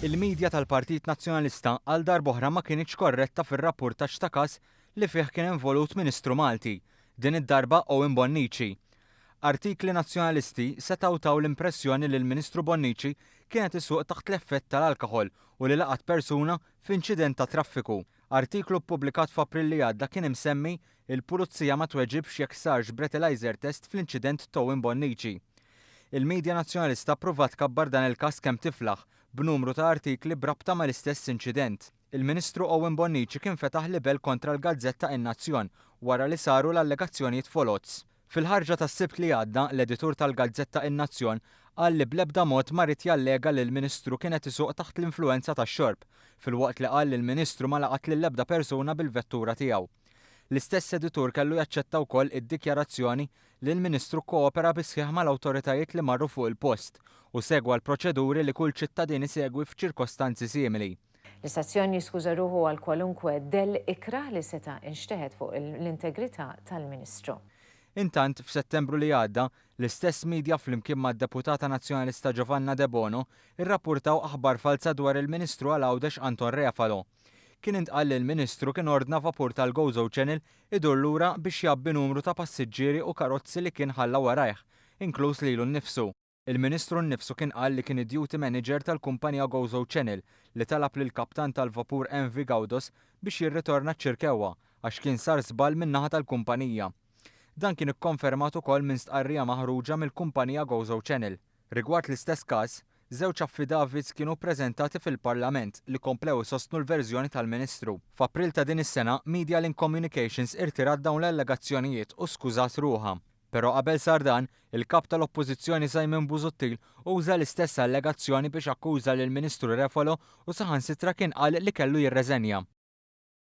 Il-midja tal-Partit Nazzjonalista għal darb'oħra ma kienx korretta fir-rapportaġġ ta' każ li fih kien involut Ministru Malti, din id-darba Owen Bonnici. Artikli nazzjonalisti setgħu taw l-impressjoni li l-Ministru Bonnici kienet isuq taħt l-effett tal-alkoħol u li laqat persuna f'inċident ta' traffiku. Artiklu ppubblikat f'April li għadda kien imsemmi il-Pulizija ma tweġibx jekk sarx breathalyzer test fl-inċident ta' Owen Bonnici. Il-Midja Nazzjonalista pprovat kabbar dan il-każ kemm tiflaħ b'numru ta' artikli brabta mal-istess inċident. Il-Ministru Owen Bonnici kien fetaħ libel kontra l-Gazzetta In-Nazzjon wara li saru l-allegazzjonijiet folots. Fil-ħarġa tas-Sibt li għadda, l-editur tal-Gazzetta In-Nazzjon qal li bl-ebda mod ma rid jallega li l-Ministru kienet isuq taħt l-influenza tax-xorb, filwaqt li qal li l-Ministru ma laqat lill-ebda persuna bil-vettura tiegħu. L-istess editur kellu jaċċetta wkoll id-dikjarazzjoni li l-Ministru koopera bisħieħ mal-awtoritajiet li marru fuq il-post u segwa l-proċeduri li kull ċittadin isegwi f'ċirkostanzi simili. L-istazzjon jiskuża ruħu għal kwalunkwe del ikrah li seta' inxteħed fuq l-integrità tal-Ministru. Intant, f'Settembru li għadda, l-istess midja flimkien mad-deputata nazzjonalista Giovanna De Bono irrappurtaw aħbar falsa dwar il-Ministru għal Għawdex Anton Refalo. Kien intqal li l-Ministru kien ordna vapur tal-Gozo Channel idur lura biex jabbi numru ta' passiġġieri u karozzi li kien ħalla warajh, inkluż lilu nnifsu. Il-Ministru nnifsu kien qal li kien id-duty manager tal-kumpanija Gozo Channel li talab lil kaptan tal-vapur MV Gawdos biex jirritorna ċ-Ċirkewwa għax kien sar żball min-naħa tal-kumpanija. Dan kien ikkonfermat ukoll minn stqarrija maħruġa mill-kumpanija Gozo Channel. Rigward l-istess każ, żewġ affidavits kienu ppreżentati fil-Parlament li komplew isostnu l-verżjoni tal-Ministru. F'April ta' din is-sena, Media Link Communications irtirat dawn l-allegazzjonijiet u skużat ruħha. Però qabel sar dan, il-kap tal-Oppożizzjoni Simon Busuttil uża l-istess allegazzjoni biex akkuża lill-Ministru Refalo u saħansitra kien qal li kellu jirreżenja.